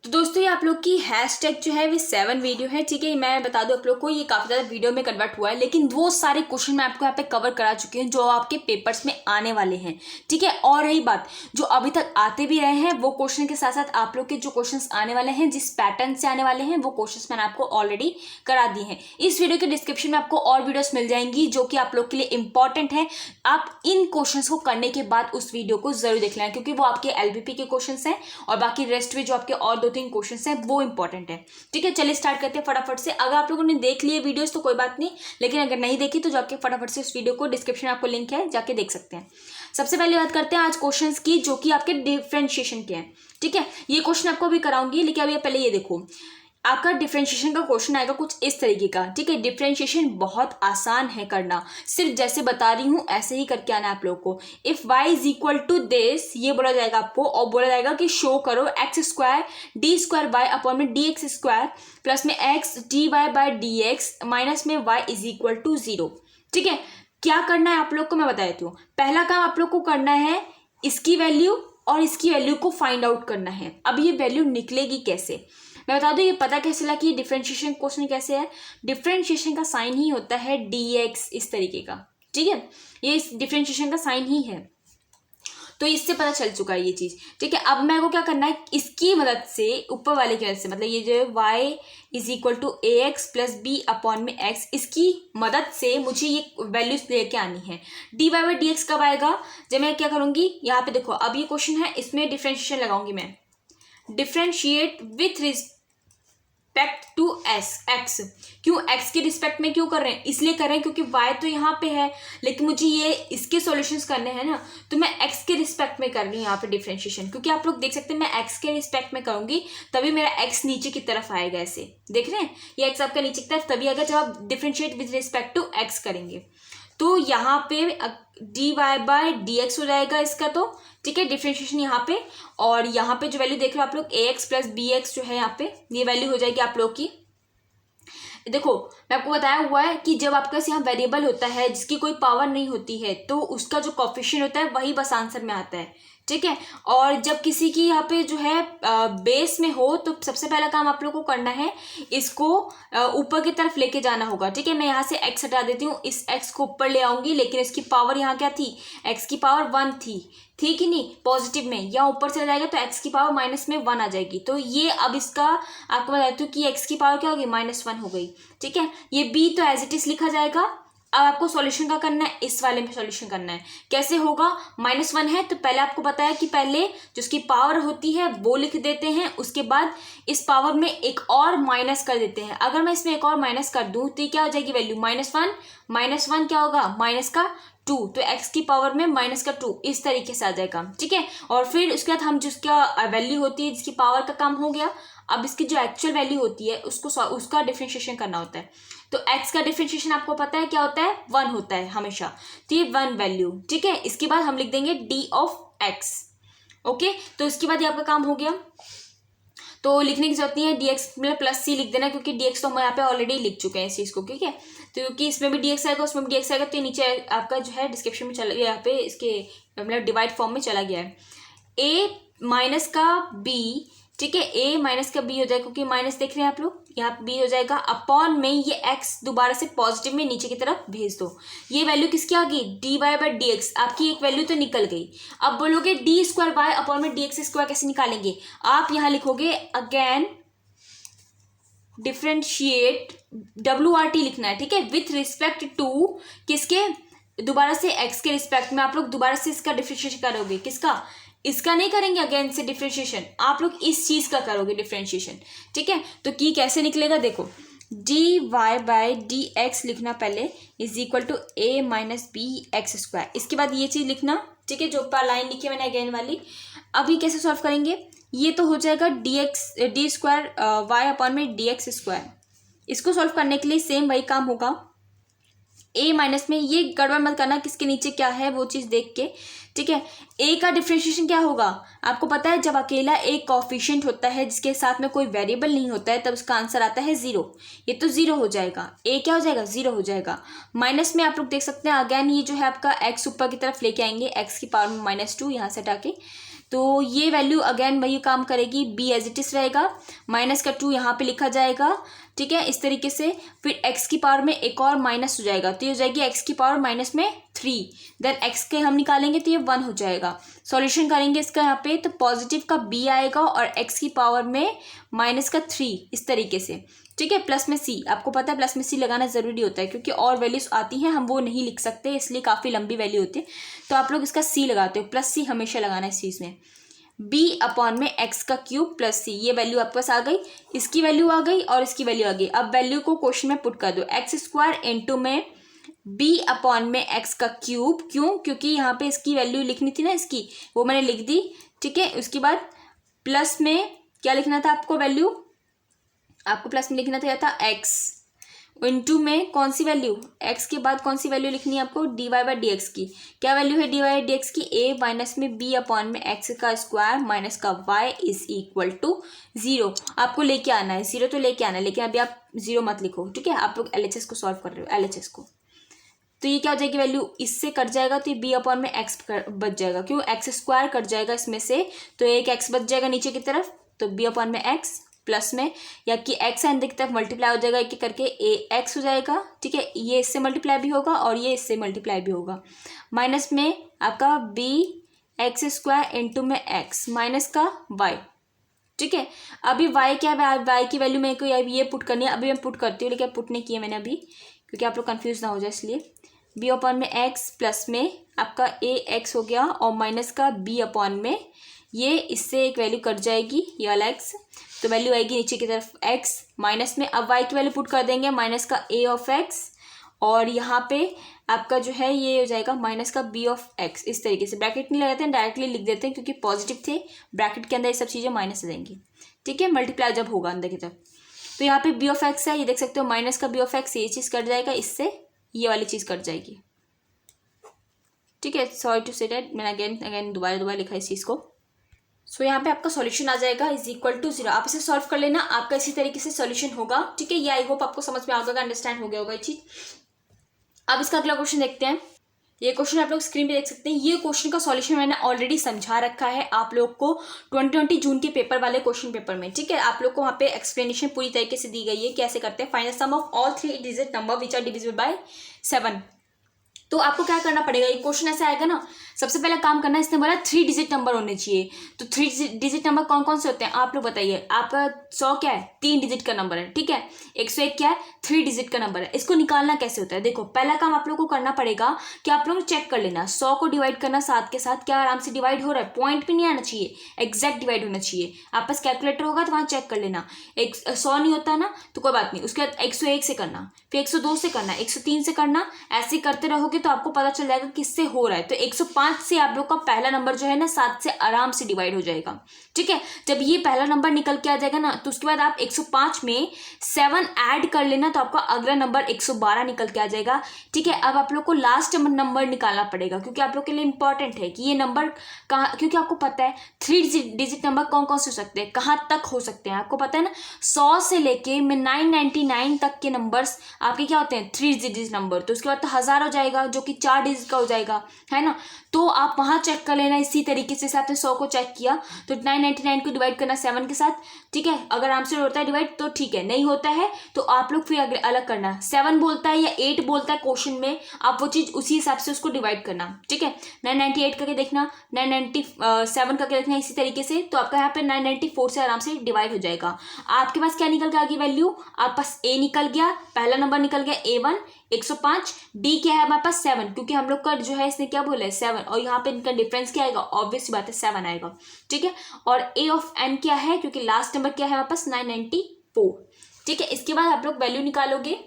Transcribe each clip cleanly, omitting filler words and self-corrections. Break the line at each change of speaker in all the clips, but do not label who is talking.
तो दोस्तों ये आप लोग की हैशटैग जो है वो 7 वीडियो है, ठीक है। मैं बता दूं आप लोग को ये काफ़ी ज़्यादा वीडियो में कन्वर्ट हुआ है, लेकिन वो सारे क्वेश्चन मैं आपको यहाँ पे कवर करा चुकी हूँ जो आपके पेपर्स में आने वाले हैं, ठीक है। और रही बात जो अभी तक आते भी रहे हैं वो क्वेश्चन के साथ साथ आप लोग के जो क्वेश्चन आने वाले हैं जिस पैटर्न से आने वाले हैं वो क्वेश्चन मैंने आपको ऑलरेडी करा दिए हैं। इस वीडियो के डिस्क्रिप्शन में आपको और वीडियोस मिल जाएंगी जो कि आप लोग के लिए इंपॉर्टेंट है। आप इन क्वेश्चंस को करने के बाद उस वीडियो को जरूर देख लेना, क्योंकि वो आपके एलबीपी के क्वेश्चंस हैं और बाकी रेस्ट में जो आपके और 2-3 क्वेश्चंस हैं वो इंपॉर्टेंट है, ठीक है। चलिए स्टार्ट करते हैं फटाफट से। अगर आप लोगों ने देख लिए वीडियोस तो कोई बात नहीं, लेकिन अगर नहीं देखी तो जाके फटाफट से उस वीडियो को डिस्क्रिप्शन में आपको लिंक है, जाके देख सकते हैं। सबसे पहले बात करते हैं आज क्वेश्चंस की जो कि आपके डिफरेंशिएशन के हैं, ठीक है। ये क्वेश्चन आपको भी कराऊंगी, लेकिन अभी पहले ये देखो आपका डिफरेंशिएशन का क्वेश्चन आएगा कुछ इस तरीके का, ठीक है। डिफरेंशिएशन बहुत आसान है करना, सिर्फ जैसे बता रही हूं ऐसे ही करके आना है आप लोग को। If y is equal to this, ये बोला जाएगा आपको और बोला जाएगा कि शो करो x square d square y upon में डी एक्स स्क्वायर प्लस में x d y by d x minus में y इज इक्वल टू 0, ठीक है। क्या करना है आप लोग को मैं बता देती हूँ। पहला काम आप लोग को करना है इसकी वैल्यू और इसकी वैल्यू को फाइंड आउट करना है। अब ये वैल्यू निकलेगी कैसे मैं बता दूं, ये पता कैसे चला कि डिफरेंशिएशन क्वेश्चन कैसे है। डिफरेंशिएशन का साइन ही होता है dx इस तरीके का, ठीक है। ये इस डिफरेंशिएशन का साइन ही है, तो इससे पता चल चुका है ये चीज, ठीक है। अब मेरे को क्या करना है इसकी मदद से, ऊपर वाले की मदद से, मतलब ये जो y is equal to a x plus b upon में एक्स, इसकी मदद से मुझे ये वैल्यूज लेके आनी है। D y by d x कब आएगा, जब मैं क्या करूंगी यहाँ पे देखो, अब ये क्वेश्चन है इसमें डिफरेंशिएशन लगाऊंगी मैं। Differentiate with respect to x, क्यों एक्स के रिस्पेक्ट में क्यों कर रहे हैं, इसलिए कर रहे हैं क्योंकि y तो यहाँ पे है, लेकिन मुझे ये इसके सॉल्यूशंस करने हैं ना, तो मैं x के रिस्पेक्ट में कर रही हूँ यहाँ पे डिफरेंशिएशन। क्योंकि आप लोग देख सकते हैं मैं x के रिस्पेक्ट में करूंगी तभी मेरा x नीचे की तरफ आएगा, ऐसे देख रहे हैं ये x आपका नीचे की तरफ तभी आएगा जब आप differentiate with respect to x करेंगे। तो यहाँ पे d y by d x हो जाएगा इसका, तो ठीक है डिफरेंशिएशन यहाँ पे, और यहाँ पे जो वैल्यू देख रहे हो आप लोग ए एक्स प्लस बी एक्स जो है यहाँ पे ये वैल्यू हो जाएगी आप लोग की। देखो मैं आपको बताया हुआ है कि जब आपका यहाँ वेरिएबल होता है जिसकी कोई पावर नहीं होती है तो उसका जो कोफिशिएंट होता है वही बस आंसर में आता है, ठीक है। और जब किसी की यहाँ पे जो है बेस में हो तो सबसे पहला काम आप लोग को करना है इसको ऊपर की तरफ लेके जाना होगा, ठीक है। मैं यहाँ से x हटा देती हूँ, इस x को ऊपर ले आऊंगी, लेकिन इसकी पावर यहाँ क्या थी, x की पावर 1 थी कि नहीं पॉजिटिव में, या ऊपर चला जाएगा तो x की पावर माइनस में 1 आ जाएगी। तो ये अब इसका आपको बता देती हूँ कि x की पावर क्या होगी -1 हो गई, ठीक है। ये b तो एज इट इज लिखा जाएगा। अब आपको सॉल्यूशन का करना है, इस वाले में सॉल्यूशन करना है। कैसे होगा, -1 है तो पहले आपको बताया कि पहले जो उसकी पावर होती है वो लिख देते हैं, उसके बाद इस पावर में एक और माइनस कर देते हैं। अगर मैं इसमें एक और माइनस कर दूं तो क्या हो जाएगी वैल्यू -1 क्या होगा -2, तो x की पावर में -2 इस तरीके से आ जाएगा, ठीक है। और फिर उसके बाद हम जिसका वैल्यू होती है जिसकी पावर का काम हो गया, अब इसकी जो एक्चुअल वैल्यू होती है उसका डिफरेंशिएशन करना होता है। तो x का डिफरेंशिएशन आपको पता है क्या होता है, 1 होता है हमेशा, तो ये 1 वैल्यू, ठीक है। इसके बाद हम लिख देंगे d ऑफ x, ओके। तो इसके बाद ये आपका काम हो गया, तो लिखने की जरूरत नहीं है, dx मतलब प्लस c लिख देना, क्योंकि dx तो हम यहाँ पे ऑलरेडी लिख चुके हैं इस चीज को, ठीक है। तो क्योंकि इसमें भी dx आएगा उसमें भी dx आएगा, तो नीचे आपका जो है डिस्क्रिप्शन में चला गया, यहाँ पे इसके मतलब डिवाइड फॉर्म में चला गया है। a माइनस का b, ठीक है, a माइनस का b हो जाएगा, क्योंकि माइनस देख रहे हैं आप लोग, यहाँ पे b हो जाएगा अपॉन में ये x दोबारा से पॉजिटिव में नीचे की तरफ भेज दो। ये वैल्यू किसकी आ गई, d y by d x, आपकी एक वैल्यू तो निकल गई। अब बोलोगे डी स्क्वायर वाई अपॉन में डी एक्स स्क्वायर कैसे निकालेंगे, आप यहाँ लिखोगे अगेन डिफरेंशिएट WRT लिखना है, ठीक है, विथ रिस्पेक्ट टू किसके, दोबारा से x के रिस्पेक्ट में आप लोग दोबारा से इसका डिफरेंशिएशन करोगे, किसका, इसका नहीं करेंगे अगेन से डिफरेंशिएशन, आप लोग इस चीज का करोगे डिफरेंशिएशन, ठीक है। तो की कैसे निकलेगा देखो, d y by d x लिखना पहले is equal to a minus b x square, इसके बाद ये चीज लिखना, ठीक है, जो ऊपर लाइन लिखी है मैंने अगेन वाली। अभी कैसे सॉल्व करेंगे, ये तो हो जाएगा डी स्क्वायर वाई अपॉन में डी एक्स स्क्वायर। इसको सॉल्व करने के लिए सेम वही काम होगा, a माइनस में ये गड़बड़ मत करना किसके नीचे क्या है वो चीज देख के, ठीक है। a का डिफरेंशिएशन क्या होगा आपको पता है, जब अकेला एक कोफिशिएंट होता है जिसके साथ में कोई वेरिएबल नहीं होता है तब उसका आंसर आता है 0, ये तो 0 हो जाएगा, a क्या हो जाएगा 0 हो जाएगा। माइनस में आप लोग देख सकते हैं अगेन ये जो है आपका x ऊपर की तरफ लेके आएंगे, x की पावर में -2 यहाँ से हटा के, तो ये वैल्यू अगेन वही काम करेगी, बी एज इट इज रहेगा, माइनस का 2 यहाँ पे लिखा जाएगा, ठीक है, इस तरीके से। फिर x की पावर में एक और माइनस हो जाएगा, तो ये हो जाएगी x की पावर माइनस में 3, देन x के हम निकालेंगे तो ये 1 हो जाएगा। सॉल्यूशन करेंगे इसका यहाँ पे, तो पॉजिटिव का b आएगा और x की पावर में माइनस का 3, इस तरीके से, ठीक है। प्लस में c, आपको पता है प्लस में c लगाना ज़रूरी होता है, क्योंकि और वैल्यूज आती हैं हम वो नहीं लिख सकते, इसलिए काफ़ी लंबी वैल्यू होती है, तो आप लोग इसका c लगाते हो, प्लस c हमेशा लगाना है इस चीज़ में। b अपॉन में x का क्यूब प्लस c, ये वैल्यू आपके पास आ गई, इसकी वैल्यू आ गई और इसकी वैल्यू आ गई। अब वैल्यू को क्वेश्चन में पुट कर दो, एक्स स्क्वायर इंटू में b अपॉन में x का क्यूब, क्यों, क्योंकि यहाँ पे इसकी वैल्यू लिखनी थी ना इसकी, वो मैंने लिख दी, ठीक है। उसके बाद प्लस में क्या लिखना था आपको, वैल्यू आपको प्लस में लिखना था x, इंटू में कौन सी वैल्यू, x के बाद कौन सी वैल्यू लिखनी है आपको, dy बाई डी एक्स की। क्या वैल्यू है dy बाई डी एक्स की, a माइनस में b अपॉन में x का स्क्वायर माइनस का y इज इक्वल टू 0। आपको लेके आना है 0, तो लेके आना है, लेकिन अभी आप 0 मत लिखो, ठीक है। आप लोग LHS को सॉल्व कर रहे हो, LHS को, तो ये क्या हो जाएगी वैल्यू, इससे कट जाएगा तो ये b अपॉन में x बच जाएगा, क्यों, एक्स स्क्वायर कट जाएगा इसमें से, तो एक x बच जाएगा नीचे की तरफ, तो b अपॉन में x प्लस में, या कि x एंड की तरफ मल्टीप्लाई हो जाएगा एक एक करके, a x हो जाएगा, ठीक है। ये इससे मल्टीप्लाई भी होगा और ये इससे मल्टीप्लाई भी होगा, माइनस में आपका b एक्स स्क्वायर इंटू में x माइनस का y, ठीक है। अभी y क्या है, y की वैल्यू मेरे को ये पुट करनी है, अभी मैं पुट करती हूँ, लेकिन पुट नहीं किया मैंने अभी, क्योंकि आप लोग कंफ्यूज ना हो जाए इसलिए। b अपॉन में x प्लस में आपका a x हो गया और माइनस का b अपॉन में ये, इससे एक वैल्यू कट जाएगी ये वाला x, तो वैल्यू आएगी नीचे की तरफ x, माइनस में अब y की वैल्यू पुट कर देंगे, माइनस का a ऑफ x, और यहाँ पे आपका जो है ये हो जाएगा माइनस का b ऑफ x, इस तरीके से। ब्रैकेट नहीं लगाते हैं, डायरेक्टली लिख देते हैं, क्योंकि पॉजिटिव थे, ब्रैकेट के अंदर ये सब चीज़ें माइनस हो जाएंगी, ठीक है, मल्टीप्लाई जब होगा अंदर की तरफ। तो यहाँ पे b ऑफ x है, ये देख सकते हो, माइनस का b ऑफ x, ये चीज़ कट जाएगा, इससे ये वाली चीज़ कट जाएगी, ठीक है। सॉरी टू से डैट, मैंने अगेन दोबारा लिखा इस चीज़ को। सो यहाँ पे आपका सॉल्यूशन आ जाएगा इज इक्वल टू 0। आप इसे सॉल्व कर लेना, आपका इसी तरीके से सॉल्यूशन होगा, ठीक है। ये आई होप आपको समझ में आ गया, अंडरस्टैंड हो गया होगा ये चीज़। अब इसका अगला क्वेश्चन देखते हैं। ये क्वेश्चन आप लोग स्क्रीन पे देख सकते हैं। ये क्वेश्चन का सॉल्यूशन मैंने ऑलरेडी समझा रखा है आप लोग को 2020 जून के पेपर वाले क्वेश्चन पेपर में, ठीक है। आप लोग को वहाँ पे एक्सप्लेनेशन पूरी तरीके से दी गई है, कैसे करते हैं find the sum of all 3 digit number which are divisible by 7। तो आपको क्या करना पड़ेगा, ये क्वेश्चन ऐसा आएगा ना, सबसे पहला काम करना है, इसने बोला 3 डिजिट नंबर होने चाहिए, तो 3 डिजिट नंबर कौन कौन से होते हैं आप लोग बताइए। आपका 100 क्या है, 3 डिजिट का नंबर है, ठीक है। 101 क्या है, 3 डिजिट का नंबर है। इसको निकालना कैसे होता है, देखो पहला काम आप लोग को करना पड़ेगा कि आप लोग चेक कर लेना 100 को डिवाइड करना 7 के साथ, क्या आराम से डिवाइड हो रहा है, पॉइंट भी नहीं आना चाहिए, एग्जैक्ट डिवाइड होना चाहिए। आप पास कैलकुलेटर होगा तो वहाँ चेक कर लेना, 100 नहीं होता ना तो कोई बात नहीं, उसके बाद 101 से करना, फिर 102 से करना, 103 से करना, ऐसे करते रहोगे तो आपको पता चल जाएगा किससे हो रहा है। तो 105 से आप लोग का पहला नंबर जो है ना 7 से आराम से डिवाइड हो जाएगा, ठीक है। जब ये पहला नंबर निकल के आ जाएगा ना, तो उसके बाद आप 105 में 7 ऐड कर लेना, तो आपका अगला नंबर 112 निकल के आ जाएगा, ठीक है। अब आप लोग को लास्ट नंबर निकालना पड़ेगा, क्योंकि आप लोग के लिए इंपॉर्टेंट है कि ये नंबर कहाँ, क्योंकि आपको पता है 3 डिजिट नंबर कौन कौन से हो सकते हैं, कहाँ तक हो सकते हैं, आपको पता है ना। 100 से लेके 999 तक के नंबर्स आपके क्या होते हैं, 3 डिजिट नंबर। तो उसके बाद तो 1000 हो जाएगा, जो कि 4 डिजिट का हो जाएगा, है ना। तो आप वहाँ चेक कर लेना इसी तरीके से। आपने 100 को चेक किया तो 999 को डिवाइड करना 7 के साथ, ठीक है। अगर आंसर होता है डिवाइड तो ठीक है, नहीं होता है तो आप लोग फिर अलग करना, 7 बोलता है या 8 बोलता है क्वेश्चन में, आप वो चीज़ उसी हिसाब से उसको डिवाइड करना, ठीक है। 998 करके देखना, 997 करके देखना, इसी तरीके से। तो आपका यहाँ पे 994 से आराम से डिवाइड हो जाएगा। आपके पास क्या निकल के आ गई वैल्यू, आपके पास ए निकल गया, पहला नंबर निकल गया A1 105, डी क्या है हमारे पास 7, क्योंकि हम लोग का जो है इसने क्या बोला है 7, और यहाँ पे इनका डिफरेंस क्या आएगा, ऑब्वियस बात है 7 आएगा, ठीक है। और ए ऑफ एन क्या है, क्योंकि लास्ट नंबर क्या है हमारे पास 994, ठीक है। इसके बाद आप लोग वैल्यू निकालोगे,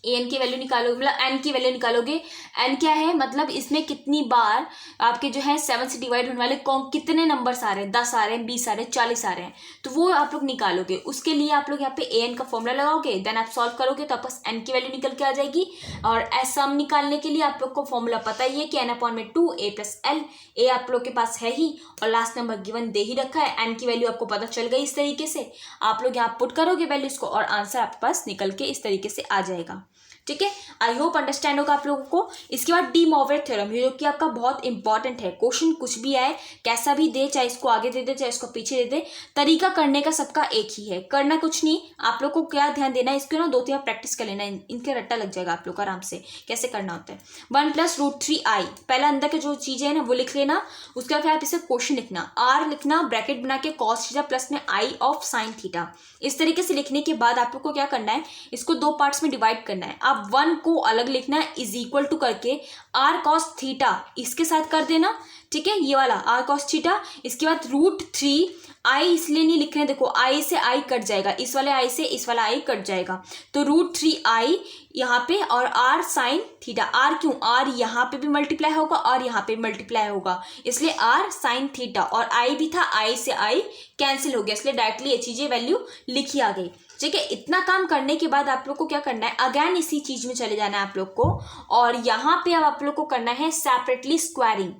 एन की वैल्यू निकालोगे, मतलब एन की वैल्यू निकालोगे। एन क्या है, मतलब इसमें कितनी बार आपके जो है 7 से डिवाइड होने वाले कौन कितने नंबर्स आ रहे हैं, 10 आ रहे हैं, 20 आ रहे हैं, 40 आ रहे हैं, तो वो आप लोग निकालोगे। उसके लिए आप लोग यहाँ पे एन का फॉर्मूला लगाओगे, देन आप सॉल्व करोगे तो आपको एन की वैल्यू निकल के आ जाएगी। और एस सम निकालने के लिए आप लोग को फॉर्मूला पता ही है कि एन अपॉन में 2 a प्लस एल, ए आप लोग के पास है ही और लास्ट नंबर गिवन दे ही रखा है। एन की वैल्यू आपको पता चल गई, इस तरीके से आप लोग यहाँ पुट करोगे वैल्यूज को और आंसर आपके पास निकल के इस तरीके से आ जाएगा, ठीक है, आई होप अंडरस्टैंड होगा आप लोगों को। इसके बाद डी मोवेट थ्योरम, जो कि आपका बहुत इंपॉर्टेंट है। क्वेश्चन कुछ भी आए, कैसा भी दे, चाहे इसको आगे दे दे चाहे इसको पीछे दे दे, तरीका करने का सबका एक ही है। करना कुछ नहीं, आप लोग को क्या ध्यान देना है, इसको ना 2-3 बार प्रैक्टिस कर लेना, इनके रट्टा लग जाएगा आप लोग को आराम से कैसे करना होता है। 1+√3i, पहला अंदर के जो चीजें है ना वो लिख लेना। उसके बाद फिर आप इसे क्वेश्चन लिखना, आर लिखना ब्रैकेट बना के cos थीटा प्लस में i ऑफ sin थीटा। इस तरीके से लिखने के बाद आप लोग को क्या करना है, इसको 2 पार्ट्स में डिवाइड करना है। आप 1 को अलग लिखना है इज इक्वल टू करके r cos थीटा इसके साथ कर देना, ठीक है, ये वाला r cos थीटा। इसके बाद √3 i इसलिए नहीं लिख रहे हैं, देखो i से i कट जाएगा, इस वाले i से इस वाला i कट जाएगा, तो √3i यहाँ पे और r sin थीटा। r क्यों, r यहाँ पे भी मल्टीप्लाई होगा और यहाँ पे मल्टीप्लाई होगा, इसलिए r sin थीटा। और i भी था, i से i कैंसिल हो गया, इसलिए डायरेक्टली ये चीजें वैल्यू लिखी आ गई। ठीक है, इतना काम करने के बाद आप लोग को क्या करना है, अगेन इसी चीज में चले जाना है आप लोग को, और यहाँ पे अब आप लोग को करना है सेपरेटली स्क्वायरिंग।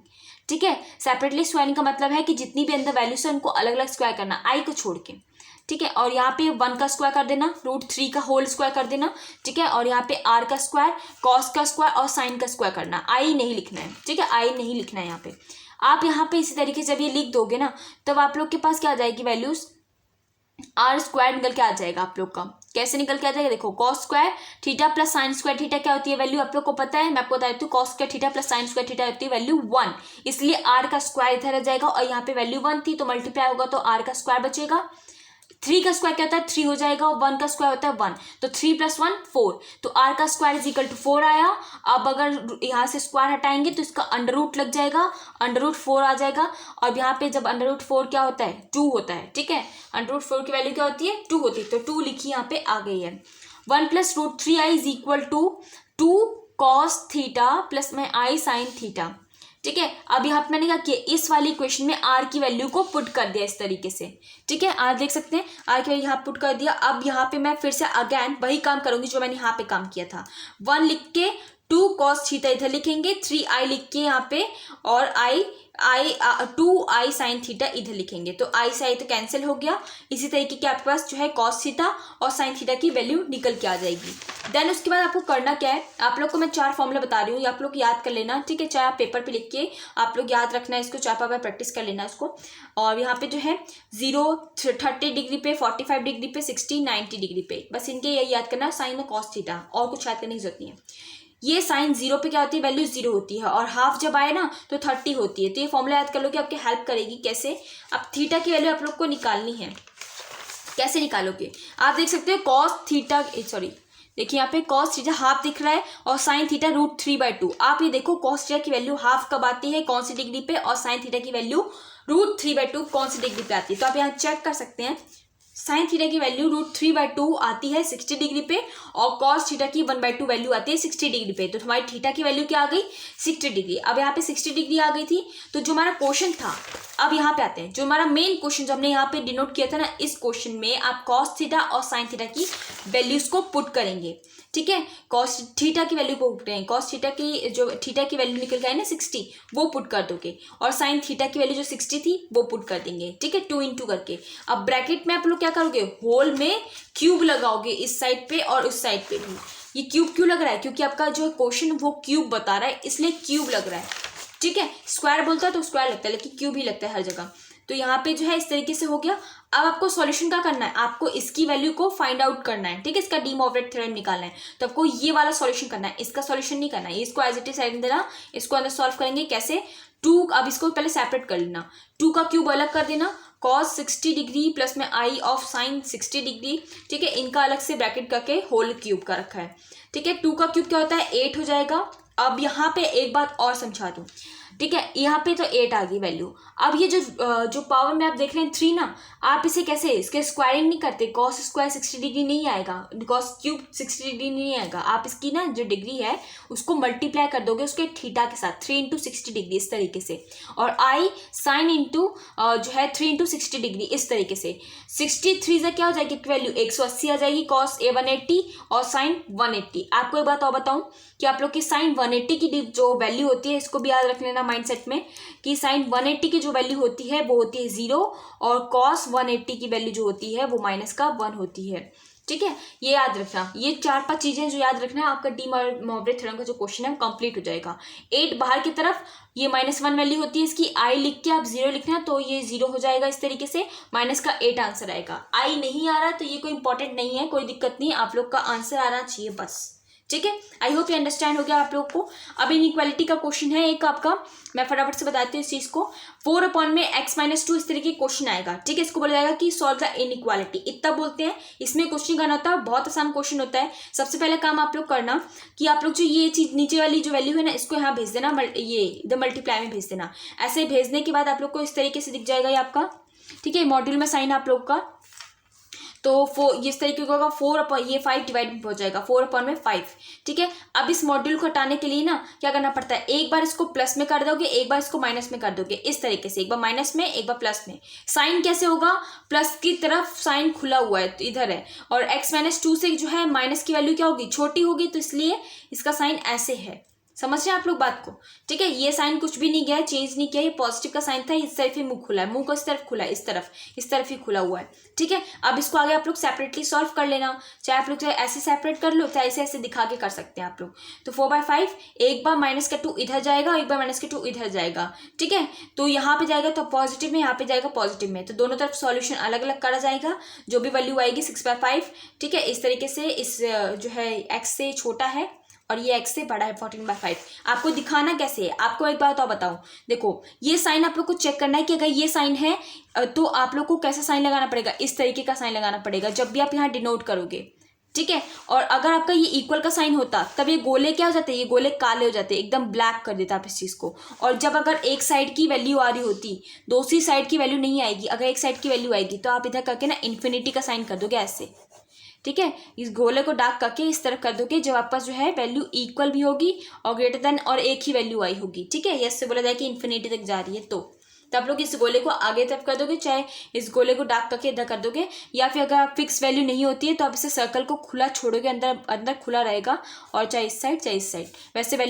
ठीक है, सेपरेटली स्क्वायरिंग का मतलब है कि जितनी भी अंदर वैल्यूज है उनको अलग अलग स्क्वायर करना, आई को छोड़ के। ठीक है, और यहाँ पे 1 का स्क्वायर कर देना, √3 का होल स्क्वायर कर देना। ठीक है, और यहाँ पे r का स्क्वायर, cos का स्क्वायर और sin का स्क्वायर करना, आई नहीं लिखना है। ठीक है, आई नहीं लिखना है यहाँ पे। आप यहाँ पे इसी तरीके से जब ये लिख दोगे ना, तब आप लोग के पास क्या आ जाएगी वैल्यूज, आर स्क्वायर निकल के आ जाएगा आप लोग का। कैसे निकल के आ जाएगा, देखो cos square theta plus sine square theta क्या होती है वैल्यू, आप लोग को पता है, मैं आपको बता देती हूँ। cos square theta plus sine square theta होती है वैल्यू 1, इसलिए r का स्क्वायर इधर आ जाएगा, और यहाँ पे वैल्यू 1 थी तो मल्टीप्लाई होगा तो r का स्क्वायर बचेगा। 3 का स्क्वायर क्या होता है, 3 हो जाएगा, और 1 का स्क्वायर होता है 1, तो 3 + 1 4, तो r का स्क्वायर इज इक्वल टू 4 आया। अब अगर यहाँ से स्क्वायर हटाएंगे तो इसका अंडर रूट लग जाएगा, अंडर रूट 4 आ जाएगा, और यहाँ पे जब अंडर रूट 4 क्या होता है, 2 होता है। ठीक है, अंडर रूट 4 की वैल्यू क्या होती है, 2 होती है, तो 2 लिखी यहाँ पे आ गई है। 1+√3i is equal to 2 cos theta plus में i sin थीटा। ठीक है, अब यहाँ पे मैंने क्या किया, इस वाली इक्वेशन में r की वैल्यू को पुट कर दिया इस तरीके से। ठीक है, r देख सकते हैं, r की वैल्यू यहाँ पुट कर दिया। अब यहाँ पे मैं फिर से अगेन वही काम करूंगी जो मैंने यहाँ पे काम किया था। 1 लिख के 2 cos थीटा इधर लिखेंगे, 3i लिख के यहाँ पे, और 2i sin थीटा इधर लिखेंगे, तो i से i तो कैंसिल हो गया। इसी तरीके के आपके पास जो है cos थीटा और sin थीटा की वैल्यू निकल के आ जाएगी। देन उसके बाद आपको करना क्या है, आप लोग को मैं 4 फॉर्मूला बता रही हूँ, ये आप लोग याद कर लेना। ठीक है, चाहे आप पेपर पे लिख के आप लोग याद रखना है इसको, चाहे आप प्रैक्टिस कर लेना इसको। और यहाँ पे जो है 0 30 डिग्री पे, 45 डिग्री पे, 60 90 डिग्री पे, बस इनके यही याद करना, साइन और cos थीटा, और कुछ याद करने की जरूरत नहीं है। ये साइन 0 पे क्या होती है, वैल्यू 0 होती है, और हाफ जब आए ना तो 30 होती है। तो ये फॉर्मूला याद कर लो कि आपकी हेल्प करेगी। कैसे, अब थीटा की वैल्यू आप लोग को निकालनी है, कैसे निकालोगे, आप देख सकते हो cos थीटा, सॉरी देखिए यहाँ पे cos थीटा हाफ दिख रहा है, और sin थीटा √3/2। आप ये देखो cos थीटा की वैल्यू हाफ कब आती है, कौन सी डिग्री पे, और sin थीटा की वैल्यू √3/2 कौन सी डिग्री पे आती है। तो आप यहाँ चेक कर सकते हैं, साइन थीटा की वैल्यू √3/2 आती है 60 डिग्री पे, और cos थीटा की 1/2 वैल्यू आती है 60 डिग्री पे। तो हमारी थीटा की वैल्यू क्या आ गई, 60 डिग्री। अब यहाँ पे 60 डिग्री आ गई थी, तो जो हमारा क्वेश्चन था, अब यहाँ पे आते हैं, जो हमारा मेन क्वेश्चन जो हमने यहाँ पे डिनोट किया था ना, इस क्वेश्चन में आप cos थीटा और साइन थीटा की वैल्यूज को पुट करेंगे। ठीक है, cos थीटा की वैल्यू को पुट करेंगे, cos थीटा की जो थीटा की वैल्यू निकल गई ना 60, वो पुट कर दोगे, और साइन थीटा की वैल्यू जो 60 थी वो पुट कर देंगे। ठीक है, 2 × करके। अब ब्रैकेट में आप लोग क्या करोगे, होल में क्यूब लगाओगे इस साइड पे और उस साइड पे भी। ये क्यूब क्यों लग रहा है, क्योंकि आपका जो क्वेश्चन वो क्यूब बता रहा है, इसलिए क्यूब लग रहा है। ठीक है, स्क्वायर बोलता है तो स्क्वायर लगता है, लेकिन क्यूब ही लगता है हर जगह। तो यहाँ पे जो है इस तरीके से हो गया। अब आपको सॉल्यूशन क्या करना है, आपको इसकी वैल्यू को फाइंड आउट करना है। ठीक है, इसका डी मोवेट थ्योरम निकालना है, तो आपको ये वाला सॉल्यूशन करना है, इसका सॉल्यूशन नहीं करना है। इसको एज इट इज साइड में देना, इसको अंदर सॉल्व करेंगे कैसे, 2, अब इसको पहले सेपरेट कर लेना, 2 का क्यूब अलग कर देना, cos 60 डिग्री प्लस में i ऑफ sin 60 डिग्री। ठीक है, इनका अलग से ब्रैकेट करके होल क्यूब का रखा है। ठीक है, 2 का क्यूब क्या होता है, 8 हो जाएगा। अब यहाँ पे एक बात और समझा दूँ, ठीक है, यहाँ पे तो 8 आ गई वैल्यू। अब ये जो पावर में आप देख रहे हैं 3 ना, आप इसे कैसे, इसके स्क्वायरिंग नहीं करते, cos स्क्वायर 60 डिग्री नहीं आएगा, cos क्यूब 60 डिग्री नहीं आएगा। आप इसकी ना जो डिग्री है उसको मल्टीप्लाई कर दोगे उसके थीटा के साथ, 3 × 60 डिग्री इस तरीके से, और i साइन इंटू जो है 3 × 60 डिग्री इस तरीके से। 63 से क्या हो जाएगी वैल्यू, 180 आ जाएगी, cos 180 और साइन 180। आपको एक बात और बताऊँ कि आप लोग की साइन 180 की जो वैल्यू होती है, इसको भी याद रख लेना, माइंडसेट में कि साइन 180 की जो वैल्यू होती है वो होती है 0 और कॉस 180 की वैल्यू जो होती है वो -1 होती है। ठीक है, ये याद रखना। ये 4-5 चीजें जो याद रखना है, आपका डी मोवरे थ्योरम का जो क्वेश्चन है वो कंप्लीट हो जाएगा। 8 बाहर की तरफ ये -1 वैल्यू होती है इसकी, आई लिख के आप 0 लिखना तो ये 0 हो जाएगा इस तरीके से, -8 आंसर आएगा। आई नहीं आ रहा तो ये कोई इंपॉर्टेंट नहीं है, कोई दिक्कत नहीं, आप लोग का आंसर आना चाहिए बस। ठीक है, आई होप ये अंडरस्टैंड हो गया आप लोग को। अब इनइक्वालिटी का क्वेश्चन है एक आपका, मैं फटाफट से बताती हूँ इस चीज को। 4/x-2 इस तरीके क्वेश्चन आएगा। ठीक है, इसको बोला जाएगा कि सॉल्व द इनइक्वालिटी, इतना बोलते हैं। इसमें क्वेश्चन करना होता है, बहुत आसान क्वेश्चन होता है। सबसे पहले काम आप लोग करना कि आप लोग जो ये चीज नीचे वाली जो वैल्यू है ना, इसको यहाँ भेज देना, ये इधर मल्टीप्लाई में भेज देना। ऐसे भेजने के बाद आप लोग को इस तरीके से दिख जाएगा ये आपका। ठीक है, मॉड्यूल में साइन आप लोग का, तो इस तरीके का होगा 5 डिवाइड हो जाएगा 4/5। ठीक है, अब इस मॉड्यूल को हटाने के लिए ना क्या करना पड़ता है, एक बार इसको प्लस में कर दोगे, एक बार इसको माइनस में कर दोगे, इस तरीके से, एक बार माइनस में एक बार प्लस में। साइन कैसे होगा, प्लस की तरफ साइन खुला हुआ है तो इधर है, और x-2 से जो है माइनस की वैल्यू क्या होगी, छोटी होगी, तो इसलिए इसका साइन ऐसे है। समझ रहे हैं आप लोग बात को। ठीक है, ये साइन कुछ भी नहीं गया है, चेंज नहीं किया, ये पॉजिटिव का साइन था, इस तरफ ही मुंह खुला है, मुंह को इस तरफ खुला है, इस तरफ ही खुला हुआ है। ठीक है, अब इसको आगे आप लोग सेपरेटली सॉल्व कर लेना, चाहे आप लोग चाहे ऐसे सेपरेट कर लो, चाहे ऐसे ऐसे दिखा के कर सकते हैं आप लोग। तो 4/5, एक बार -2 इधर जाएगा, एक बार -2 इधर जाएगा। ठीक है, तो यहाँ पे जाएगा तो पॉजिटिव में, यहाँ पे जाएगा पॉजिटिव में, तो दोनों तरफ सॉल्यूशन अलग अलग करा जाएगा, जो भी वैल्यू आएगी 6/5। ठीक है, इस तरीके से, इस जो है x से छोटा है और ये x से बड़ा है 14/5। आपको दिखाना कैसे है, आपको एक बात और बताऊं, देखो ये साइन आप लोग को चेक करना है कि अगर ये साइन है तो आप लोग को कैसा साइन लगाना पड़ेगा, इस तरीके का साइन लगाना पड़ेगा जब भी आप यहाँ डिनोट करोगे। ठीक है, और अगर आपका ये इक्वल का साइन होता तब ये गोले क्या हो जाते, ये गोले काले हो जाते, एकदम ब्लैक कर देता आप इस चीज को। और जब अगर एक साइड की वैल्यू आ रही होती, दूसरी साइड की वैल्यू नहीं आएगी, अगर एक साइड की वैल्यू आएगी तो आप इधर करके ना इन्फिनिटी का साइन कर दोगे ऐसे। ठीक है, इस गोले को डार्क करके इस तरफ कर दोगे जब आपके पास जो है वैल्यू इक्वल भी होगी और ग्रेटर देन और एक ही वैल्यू आई होगी। ठीक है, यस से बोला जाए कि इन्फिनिटी तक जा रही है, तो आप लोग इस गोले को आगे तरफ कर दोगे, चाहे इस गोले को डार्क करके इधर कर दोगे, या फिर अगर फिक्स वैल्यू नहीं होती है तो आप इसे सर्कल को खुला छोड़ोगे, अंदर अंदर खुला रहेगा, और चाहे इस साइड चाहे इस साइड, वैसे वैल्यू